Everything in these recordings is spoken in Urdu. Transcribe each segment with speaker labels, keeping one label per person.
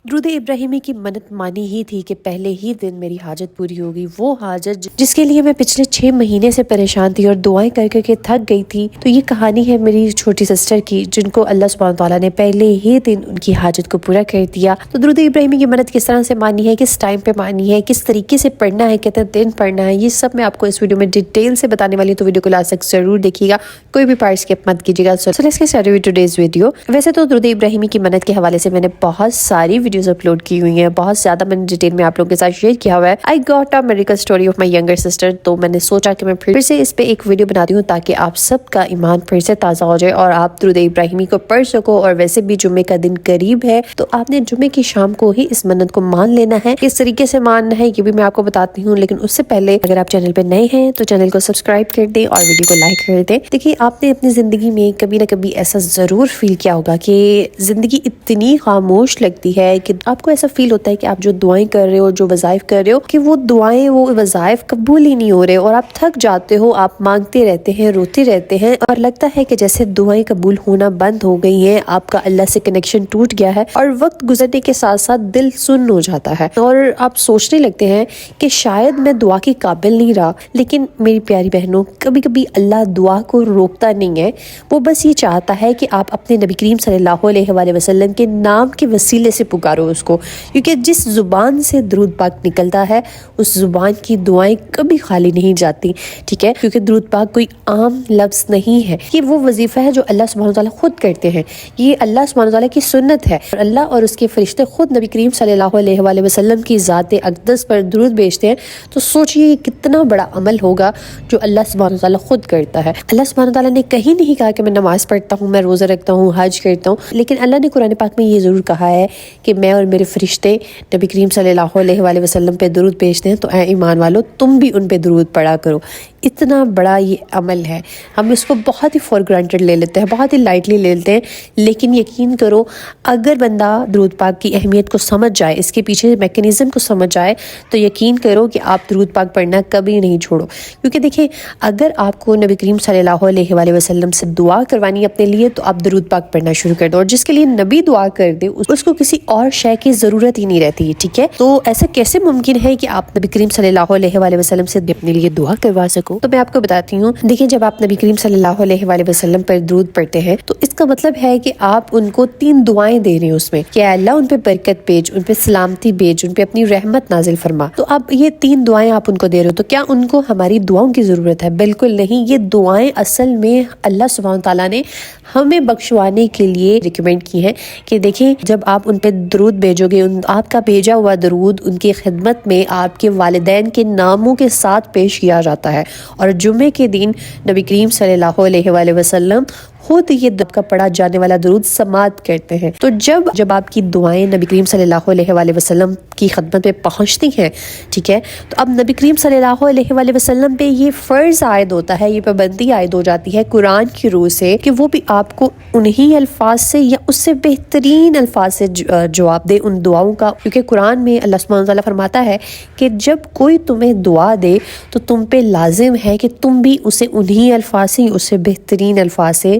Speaker 1: درود ابراہیمی کی منت مانی ہی تھی کہ پہلے ہی دن میری حاجت پوری ہوگی، وہ حاجت جس کے لیے میں پچھلے 6 مہینے سے پریشان تھی اور دعائیں کر کر کے تھک گئی تھی۔ تو یہ کہانی ہے میری چھوٹی سسٹر کی، جن کو اللہ سبحانہ تعالیٰ نے پہلے ہی دن ان کی حاجت کو پورا کر دیا۔ تو درود ابراہیمی کی منت کس طرح سے مانی ہے، کس ٹائم پہ مانی ہے، کس طریقے سے پڑھنا ہے، کتنے دن پڑھنا ہے، یہ سب میں آپ کو اس ویڈیو میں ڈیٹیل سے بتانے والی ہوں، تو ویڈیو کو لاسٹ تک ضرور دیکھیے گا، کوئی بھی پارٹ اسکپ مت کیجیے گا۔ So let's get started with today's video۔ ویسے تو درود ابراہیمی کی منت کے حوالے سے میں نے بہت ساری ویڈیوز اپلوڈ کی ہوئی ہیں، بہت زیادہ میں نے ڈیٹیل میں آپ لوگوں کے ساتھ شیئر کیا ہوا ہے۔ I got a miracle story of my younger sister، تو میں نے سوچا کہ میں پھر سے اس پہ ایک ویڈیو بناتی ہوں تاکہ آپ سب کا ایمان پھر سے تازہ ہو جائے اور آپ درود ابراہیمی کو پڑھ سکو۔ اور ویسے بھی جمعے کا دن قریب ہے، تو آپ نے جمعے کی شام کو ہی اس منت کو مان لینا ہے۔ کس طریقے سے ماننا ہے یہ بھی میں آپ کو بتاتی ہوں، لیکن اس سے پہلے اگر آپ چینل پہ نئے ہیں تو چینل کو سبسکرائب کر دیں اور ویڈیو کو لائک کر دیں۔ دیکھیے، آپ نے اپنی زندگی میں کبھی نہ کبھی ایسا ضرور فیل کیا ہوگا کہ زندگی اتنی خاموش لگتی ہے کہ آپ کو ایسا فیل ہوتا ہے کہ آپ جو دعائیں کر رہے ہو، جو وظائف کر رہے ہو، کہ وہ دعائیں، وہ وظائف قبول ہی نہیں ہو رہے، اور آپ تھک جاتے ہو، آپ مانگتے رہتے ہیں، روتے رہتے ہیں، اور لگتا ہے کہ جیسے دعائیں قبول ہونا بند ہو گئی ہیں، آپ کا اللہ سے کنیکشن ٹوٹ گیا ہے، اور وقت گزرنے کے ساتھ ساتھ دل سن ہو جاتا ہے، اور آپ سوچنے لگتے ہیں کہ شاید میں دعا کے قابل نہیں رہا۔ لیکن میری پیاری بہنوں، کبھی کبھی اللہ دعا کو روکتا نہیں ہے، وہ بس یہ چاہتا ہے کہ آپ اپنے نبی کریم صلی اللہ علیہ وآلہ وسلم کے نام کے وسیلے سے پکارو اس کو، کیونکہ جس زبان سے درود پاک نکلتا ہے اس زبان کی دعائیں کبھی خالی نہیں جاتی، ٹھیک ہے؟ کیونکہ درود پاک کوئی عام لفظ نہیں ہے، یہ وہ وظیفہ ہے جو اللہ سبحانہ تعالیٰ خود کرتے ہیں، یہ اللہ سبحانہ تعالیٰ کی سنت ہے، اور اللہ اور اس کے فرشتے خود نبی کریم صلی اللہ علیہ وآلہ وسلم کی ذات اقدس پر درود بھیجتے ہیں۔ تو سوچئے یہ کتنا بڑا عمل ہوگا جو اللہ سبحانہ تعالیٰ خود کرتا ہے۔ اللہ سبحانہ تعالیٰ نے کہیں نہیں کہا کہ میں نماز پڑھتا ہوں، میں روزہ رکھتا ہوں، حج کرتا ہوں، لیکن اللہ نے قرآن پاک میں یہ ضرور کہا ہے کہ میں اور میرے فرشتے نبی کریم صلی اللہ علیہ وآلہ وسلم پہ درود بھیجتے ہیں، تو اے ایمان والو تم بھی ان پہ درود پڑھا کرو۔ اتنا بڑا یہ عمل ہے، ہم اس کو بہت ہی فور گرانٹڈ لے لیتے ہیں، بہت ہی لائٹلی لے لیتے ہیں، لیکن یقین کرو اگر بندہ درود پاک کی اہمیت کو سمجھ جائے، اس کے پیچھے میکینزم کو سمجھ جائے، تو یقین کرو کہ آپ درود پاک پڑھنا کبھی نہیں چھوڑو۔ کیونکہ دیکھیں، اگر آپ کو نبی کریم صلی اللہ علیہ وآلہ وسلم سے دعا کروانی ہے اپنے لیے، تو آپ درود پاک پڑھنا شروع کر دو، اور جس کے لیے نبی دعا کر دے اس کو کسی اور شے کی ضرورت ہی نہیں رہتی، ٹھیک ہے؟ تو ایسا کیسے ممکن ہے کہ آپ نبی کریم صلی اللہ علیہ وآلہ وسلم سے اپنے لیے دعا کروا سکو؟ تو میں آپ کو بتاتی ہوں۔ دیکھیں، جب آپ نبی کریم صلی اللہ علیہ وآلہ وسلم پر درود پڑھتے ہیں تو اس کا مطلب ہے کہ آپ ان کو 3 دعائیں دے رہے ہیں اس میں، کہ اے اللہ ان پہ برکت بھیج، ان پہ سلامتی بھیج، ان پہ اپنی رحمت نازل فرما۔ تو اب یہ 3 دعائیں آپ ان کو دے رہے ہو، تو کیا ان کو ہماری دعاؤں کی ضرورت ہے؟ بالکل نہیں، یہ دعائیں اصل میں اللہ سبحانہ تعالیٰ نے ہمیں بخشوانے کے لیے ریکمینڈ کی ہیں، کہ دیکھیں جب آپ ان پہ درود بھیجو گے، آپ کا بھیجا ہوا درود ان کی خدمت میں آپ کے والدین کے ناموں کے ساتھ پیش کیا جاتا ہے، اور جمعے کے دن نبی کریم صلی اللہ علیہ وآلہ وسلم خود یہ دب کا پڑھا جانے والا درود سماعت کرتے ہیں۔ تو جب آپ کی دعائیں نبی کریم صلی اللہ علیہ وآلہ وسلم کی خدمت میں پہنچتی ہیں، ٹھیک ہے، تو اب نبی کریم صلی اللہ علیہ وآلہ وسلم پہ یہ فرض عائد ہوتا ہے، یہ پابندی عائد ہو جاتی ہے قرآن کی روح سے، کہ وہ بھی آپ کو انہی الفاظ سے یا اس سے بہترین الفاظ سے جواب دے ان دعاؤں کا، کیونکہ قرآن میں اللہ سبحانہ تعالیٰ فرماتا ہے کہ جب کوئی تمہیں دعا دے تو تم پہ لازم ہے کہ تم بھی اسے انہی الفاظ سے، اس سے بہترین الفاظ سے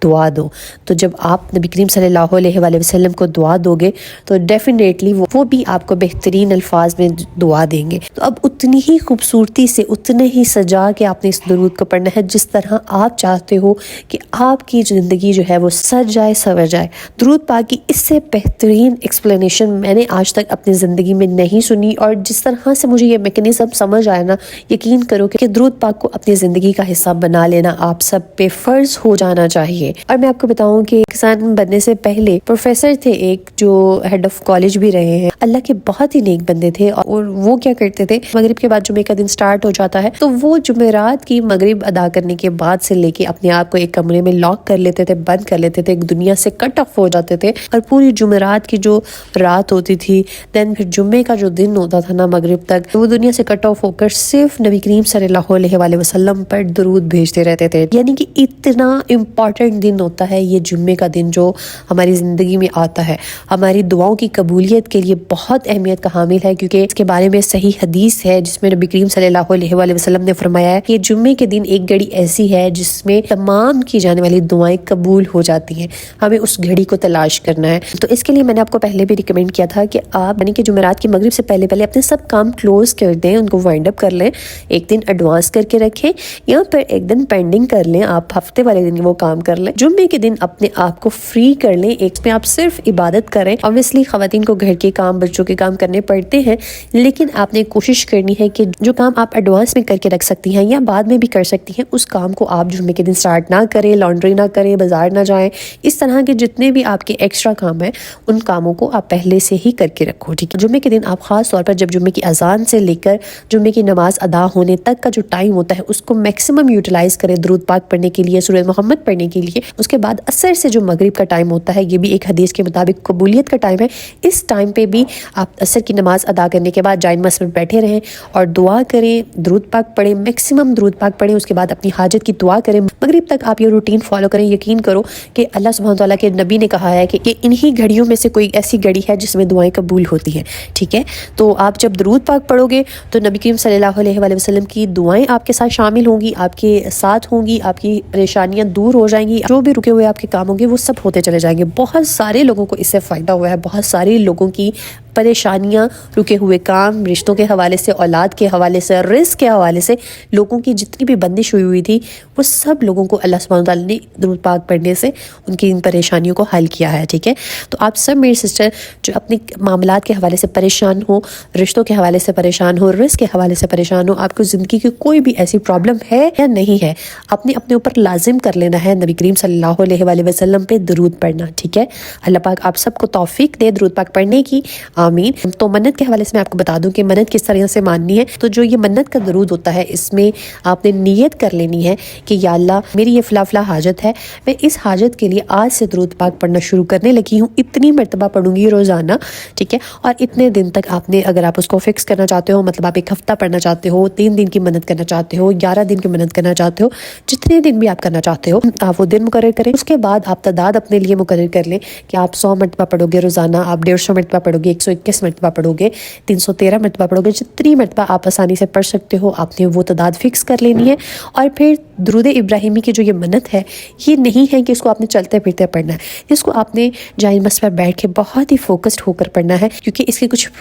Speaker 1: دعا دو۔ تو جب آپ نبی کریم صلی اللہ علیہ وآلہ وسلم کو دعا دو گے تو ڈیفینیٹلی وہ بھی آپ کو بہترین الفاظ میں دعا دیں گے۔ تو اب اتنی ہی خوبصورتی سے، اتنے ہی سجا کے آپ نے اس درود کو پڑھنا ہے جس طرح آپ چاہتے ہو کہ آپ کی زندگی جو ہے وہ سج جائے، سور جائے۔ درود پاک کی اس سے بہترین ایکسپلینیشن میں نے آج تک اپنی زندگی میں نہیں سنی، اور جس طرح سے مجھے یہ میکینزم سمجھ آیا نا، یقین کرو کہ درود پاک کو اپنی زندگی کا حصہ بنا لینا آپ سب پہ فرض ہو جانا چاہیے۔ اور میں آپ کو بتاؤں کہ کسان بننے سے پہلے پروفیسر تھے ایک، جو ہیڈ آف کالج بھی رہے ہیں، اللہ کے بہت ہی نیک بندے تھے، اور وہ کیا کرتے تھے، مغرب کے بعد جمعے کا دن سٹارٹ ہو جاتا ہے تو وہ جمعرات کی مغرب ادا کرنے کے بعد سے لے کے اپنے آپ کو ایک کمرے میں لاک کر لیتے تھے، بند کر لیتے تھے، ایک دنیا سے کٹ آف ہو جاتے تھے، اور پوری جمعرات کی جو رات ہوتی تھی، دین پھر جمعے کا جو دن ہوتا تھا نا مغرب تک، وہ دنیا سے کٹ آف ہو کر صرف نبی کریم صلی اللہ علیہ وآلہ وسلم پر درود بھیجتے رہتے تھے۔ یعنی کہ اتنا امپورٹنٹ اہم دن ہوتا ہے یہ جمعے کا دن جو ہماری زندگی میں آتا ہے، ہماری دعاؤں کی قبولیت کے لیے بہت اہمیت کا حامل ہے، کیونکہ اس کے بارے میں صحیح حدیث ہے جس میں نبی کریم صلی اللہ علیہ وآلہ وسلم نے فرمایا ہے کہ جمعے کے دن ایک گھڑی ایسی ہے جس میں تمام کی جانے والی دعائیں قبول ہو جاتی ہیں، ہمیں اس گھڑی کو تلاش کرنا ہے۔ تو اس کے لیے میں نے آپ کو پہلے بھی ریکمینڈ کیا تھا کہ آپ یعنی کہ جمعرات کی مغرب سے پہلے اپنے سب کام کلوز کر دیں، ان کو وائنڈ اپ کر لیں، ایک دن ایڈوانس کر کے رکھیں یا پھر ایک دن پینڈنگ کر لیں، آپ ہفتے والے دن وہ کام کر لیں، جمعے کے دن اپنے آپ کو فری کر لیں، ایک میں آپ صرف عبادت کریں۔ obviously خواتین کو گھر کے کام، بچوں کے کام کرنے پڑتے ہیں، لیکن آپ نے کوشش کرنی ہے کہ جو کام آپ ایڈوانس میں کر کے رکھ سکتی ہیں یا بعد میں بھی کر سکتی ہیں، اس کام کو آپ جمعے کے دن سٹارٹ نہ کریں، لانڈری نہ کریں، بازار نہ جائیں، اس طرح کے جتنے بھی آپ کے ایکسٹرا کام ہیں ان کاموں کو آپ پہلے سے ہی کر کے رکھو، ٹھیک ہے۔ جمعے کے دن آپ خاص طور پر جب جمعے کی اذان سے لے کر جمعے کی نماز ادا ہونے تک کا جو ٹائم ہوتا ہے اس کو میکسیمم یوٹیلائز کریں، درود پاک پڑھنے کے لیے، سورہ محمد پڑھنے کے لیے۔ اس کے بعد عصر سے جو مغرب کا ٹائم ہوتا ہے، یہ بھی ایک حدیث کے مطابق قبولیت کا ٹائم ہے، اس ٹائم پہ بھی آپ عصر کی نماز ادا کرنے کے بعد جائے نماز میں بیٹھے رہیں اور دعا کریں، درود پاک پڑھیں، میکسیمم درود پاک پڑھیں، اس کے بعد اپنی حاجت کی دعا کریں۔ مغرب تک آپ یہ روٹین فالو کریں، یقین کرو کہ اللہ سبحانہ تعالیٰ کے نبی نے کہا ہے کہ انہی گھڑیوں میں سے کوئی ایسی گھڑی ہے جس میں دعائیں قبول ہوتی ہیں، ٹھیک ہے۔ تو آپ جب درود پاک پڑھو گے تو نبی کریم صلی اللہ علیہ وآلہ وسلم کی دعائیں آپ کے ساتھ شامل ہوں گی، آپ کے ساتھ ہوں گی، آپ کی پریشانیاں دور ہو جائیں گی، جو بھی رکے ہوئے آپ کے کام ہوں گے وہ سب ہوتے چلے جائیں گے۔ بہت سارے لوگوں کو اس سے فائدہ ہوا ہے، بہت سارے لوگوں کی پریشانیاں، رکے ہوئے کام، رشتوں کے حوالے سے، اولاد کے حوالے سے، رزق کے حوالے سے، لوگوں کی جتنی بھی بندش ہوئی تھی وہ سب لوگوں کو اللہ سبحانہ تعالیٰ نے درود پاک پڑھنے سے ان کی ان پریشانیوں کو حل کیا ہے، ٹھیک ہے۔ تو آپ سب میری سسٹر جو اپنے معاملات کے حوالے سے پریشان ہو، رشتوں کے حوالے سے پریشان ہو، رزق کے حوالے سے پریشان ہو، آپ کو زندگی کی کوئی بھی ایسی پرابلم ہے یا نہیں ہے، آپ نے اپنے اوپر لازم کر لینا ہے نبی کریم صلی اللہ علیہ وآلہ وسلم پہ درود پڑھنا، ٹھیک ہے۔ اللہ پاک آپ سب کو توفیق دے درود پاک پڑھنے کی، آمین۔ تو منت کے حوالے سے میں آپ کو بتا دوں کہ منت کس طرح سے ماننی ہے۔ تو جو یہ منت کا درود ہوتا ہے اس میں آپ نے نیت کر لینی ہے کہ یا اللہ میری یہ فلاں فلاں حاجت ہے، میں اس حاجت کے لیے آج سے درود پاک پڑھنا شروع کرنے لگی ہوں، اتنی مرتبہ پڑھوں گی روزانہ، ٹھیک ہے۔ اور اتنے دن تک آپ نے، اگر آپ اس کو فکس کرنا چاہتے ہو، مطلب آپ ایک ہفتہ پڑھنا چاہتے ہو، 3 دن کی منت کرنا چاہتے ہو، 11 دن کی منت کرنا چاہتے ہو، جتنے دن بھی آپ کرنا چاہتے ہو آپ وہ دن مقرر کریں۔ اس کے بعد آپ تعداد اپنے لیے مقرر کر لیں کہ آپ 100 مرتبہ پڑھو گے روزانہ، آپ 150 مرتبہ پڑھو گے، 121 مرتبہ پڑھو گے، 313 مرتبہ پڑھو گے، جتنی مرتبہ آپ آسانی سے پڑھ سکتے ہو آپ نے وہ تعداد فکس کر لینی ہے۔ اور پھر درود ابراہیمی کی جو یہ منت ہے یہ نہیں ہے کہ اس کو آپ نے چلتے پھرتے پڑھنا ہے، اس کو آپ نے جائے نماز پر بیٹھ کے بہت ہی فوکسڈ ہو کر پڑھنا ہے، کیونکہ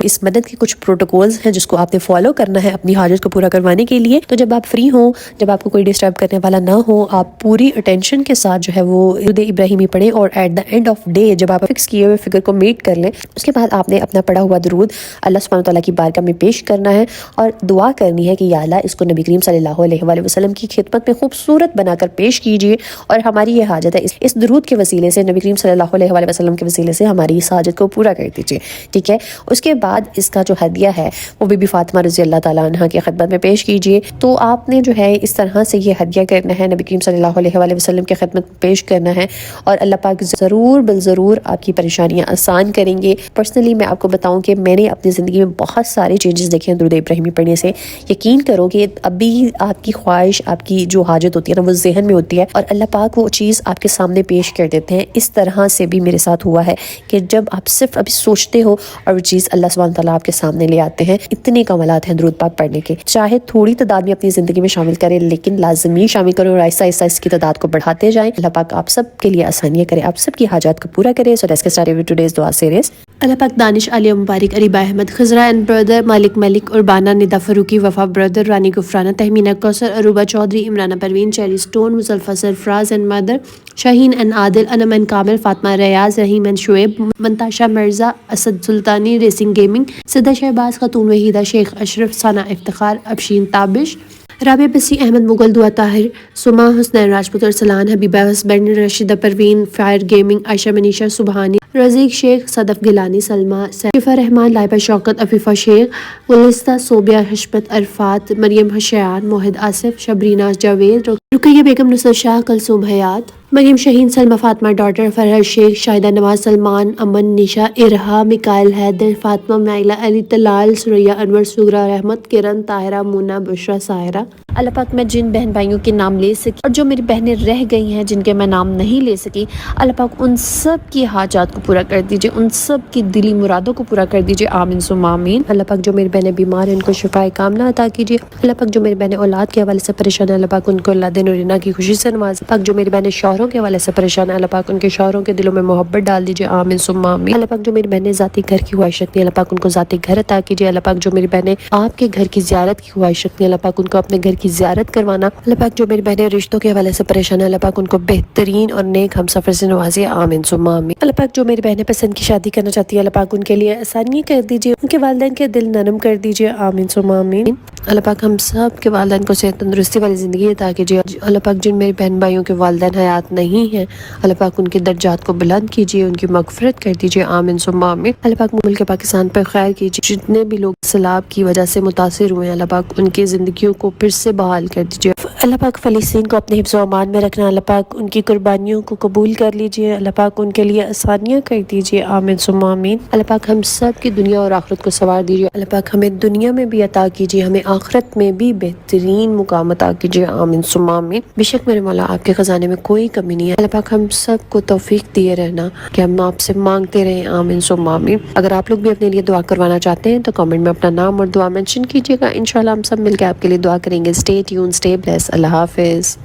Speaker 1: اس منت کے کچھ پروٹوکولز ہیں جس کو آپ نے فالو کرنا ہے اپنی حاجت کو پورا کروانے کے لیے۔ تو جب آپ فری ہوں، جب آپ کو کوئی ڈسٹرب کرنے والا نہ ہو، آپ پوری اٹینشن کے ساتھ جو ہے وہ درود ابراہیمی پڑھیں، اور at the end of day جب آپ فکس کیے ہوئے فگر کو میٹ کر لیں، اس کے بعد آپ نے اپنا پڑھا ہوا درود اللہ سبحانہ تعالیٰ کی بارگاہ میں پیش کرنا ہے اور دعا کرنی ہے کہ یا اللہ اس کو نبی کریم صلی اللہ علیہ وآلہ وسلم کی خدمت میں خوبصورت بنا کر پیش کیجیے، اور ہماری یہ حاجت ہے اس درود کے وسیلے سے، نبی کریم صلی اللہ علیہ وآلہ وسلم کے وسیلے سے ہماری اس حاجت کو پورا کر دیجیے، ٹھیک ہے۔ اس کے بعد اس کا جو ہدیہ ہے وہ بی بی فاطمہ رضی اللہ تعالیٰ عنہ کی خدمت میں پیش کیجیے۔ تو آپ نے جو ہے اس طرح سے یہ ہدیہ کرنا ہے، نبی کریم صلی اللہ علیہ وآلہ وسلم کی خدمت میں پیش کرنا ہے، اور اللہ پاک ضرور بالضرور آپ کی پریشانیاں آسان کریں گے۔ پرسنلی میں آپ کو بتاؤں کہ میں نے اپنی زندگی میں بہت سارے چینجز دیکھے ہیں درود ابراہیمی پڑھنے سے۔ یقین کرو کہ ابھی آپ کی خواہش، آپ کی جو حاجت ہوتی ہے نا وہ ذہن میں ہوتی ہے، اور اللہ پاک وہ چیز آپ کے سامنے پیش کر دیتے ہیں۔ اس طرح سے بھی میرے ساتھ ہوا ہے کہ جب آپ صرف ابھی سوچتے ہو اور وہ چیز اللہ سبحانہ تعالیٰ آپ کے سامنے لے آتے ہیں۔ اتنے کمالات ہیں درود پاک پڑھنے کے، چاہے تھوڑی تعداد میں اپنی زندگی میں شامل کریں لیکن لازمی شامل کریں، اور آہستہ آہستہ اس کی تعداد کو بڑھاتے جائیں۔ اللہ پاک آپ سب کے لیے آسانیاں کرے، آپ سب کی حاجات کو پورا کرے۔ So let's get started with today's دعا سیریز۔ اللہ پاک Danish, Aliya Mubarak, Areeba Ahmed, Khizra and brother, Malik Malik, Arbana, Nida Farooqui, Wafa brother, Rani Ghufrana, Tehmina Kausar, Aroobah Chaudhry, Imrana Parveen, cherry stone, Muzlifa Sarfraz and mother, Shaheen and Adil, Anam and Kamil, Fatima Riaz, Rahim and Shoaib, Mantasha Mirza, Asad Sultani, racing gaming, صدہ شہباز خاتون، وحیدہ شیخ اشرف، ثنا افتخار، ابشین تابش، رابع بسی، Ahmad Mughal, Dua Tahir, Sama, Hasnain Rajput, Arsalan, Habiba husband, Rasheeda Parveen, fire gaming, Ayesha Manisha Subhani, Raziq Sheikh, Sadaf Gilani, سلمہ، شفا رحمان، لائبہ شوکت، عفیفہ شیخ، گلستہ، صوبیہ، حشمت، عرفات، مریم حشیان، موحد آصف، شبرینہ جاوید، رقیہ بیگم، نصرت شاہ، کلثوم حیات، مریم شہین، سلمہ فاطمہ ڈاٹر، فرحت شیخ، شاہدہ نواز، سلمان، امن، نشا، ارہا، مکائل، حیدر، فاطمہ، نائلہ، علی، طلال، سریا، انور، سغرا، رحمت، کرن، طاہرہ، مونا، بشرا، سائرہ۔ اللہ پاک میں جن بہن بھائیوں کے نام لے سکی اور جو میری بہنیں رہ گئی ہیں جن کے میں نام نہیں لے سکی، اللہ پاک ان سب کی حاجات کو پورا کر دیجئے، ان سب کی دلی مرادوں کو پورا کر دیجئے، آمین ثم آمین۔ اللہ پاک جو میری بہنیں بیمار ہیں ان کو شفائے کاملہ عطا کیجئے۔ اللہ پاک جو میری بہنیں اولاد کے حوالے سے پریشان ہیں، اللہ پاک ان کو اولاد نورینہ کی خوشی سے نواز۔ پاک جو میری بہنیں شوہروں کے حوالے سے پریشان ہیں، اللہ پاک ان کے شوہروں کے دلوں میں محبت ڈال دیجئے، آمین ثم آمین۔ اللہ پاک جو میری بہنیں ذاتی گھر کی خواہش رکھتی ہیں، اللہ پاک ان کو ذاتی گھر عطا کیجئے۔ اللہ پاک جو میری بہنیں آپ کے گھر کی زیارت کی خواہش رکھتی ہیں، اللہ پاک ان کو اپنے گھر کی زیارت کروانا۔ اللہ پاک جو میری بہنیں رشتوں کے حوالے سے پریشان ہیں، اللہ پاک ان کو بہترین اور نیک ہم سفر سے نوازیے، آمین ثم آمین۔ اللہ پاک جو میری بہنیں پسند کی شادی کرنا چاہتی ہیں، اللہ پاک ان کے لیے آسانی کر دیجئے، ان کے والدین کے دل نرم کر دیجئے، آمین ثم آمین۔ اللہ پاک ہم سب کے والدین کو صحت تندرستی والی زندگی عطا کیجئے۔ اللہ پاک جن میری بہن بھائیوں کے والدین حیات نہیں ہیں، اللہ پاک ان کے درجات کو بلند کیجئے، ان کی مغفرت کر دیجئے، آمین ثم آمین۔ اللہ پاک ملک پاکستان پر خیر کیجئے، جتنے بھی لوگ سیلاب کی وجہ سے متاثر ہوئے ہیں، اللہ پاک ان کی زندگیوں کو پھر سے بحال کر دیجئے۔ اللہ پاک فلسطین کو اپنے حفظ و امان میں رکھنا، اللہ پاک ان کی قربانیوں کو قبول کر لیجئے، اللہ پاک ان کے لیے آسانیاں کر دیجئے، آمین ثم آمین۔ اللہ پاک ہم سب کی دنیا اور آخرت کو سنوار دیجئے، اللہ پاک ہمیں دنیا میں بھی عطا کیجئے، ہمیں آخرت میں بھی بہترین مقام عطا کیجئے، آمین ثم آمین۔ بے شک میرے مولا آپ کے خزانے میں کوئی کمی نہیں ہے، اللہ پاک ہم سب کو توفیق دیے رہنا کہ ہم آپ سے مانگتے رہیں، آمین ثم آمین۔ اگر آپ لوگ بھی اپنے لیے دعا کروانا چاہتے ہیں تو کامنٹ میں اپنا نام اور دعا مینشن کیجئے گا، انشاءاللہ ہم سب مل کے آپ کے لیے دعا کریں گے۔ اسٹے ٹیون، اسٹے بلیس، اللہ حافظ۔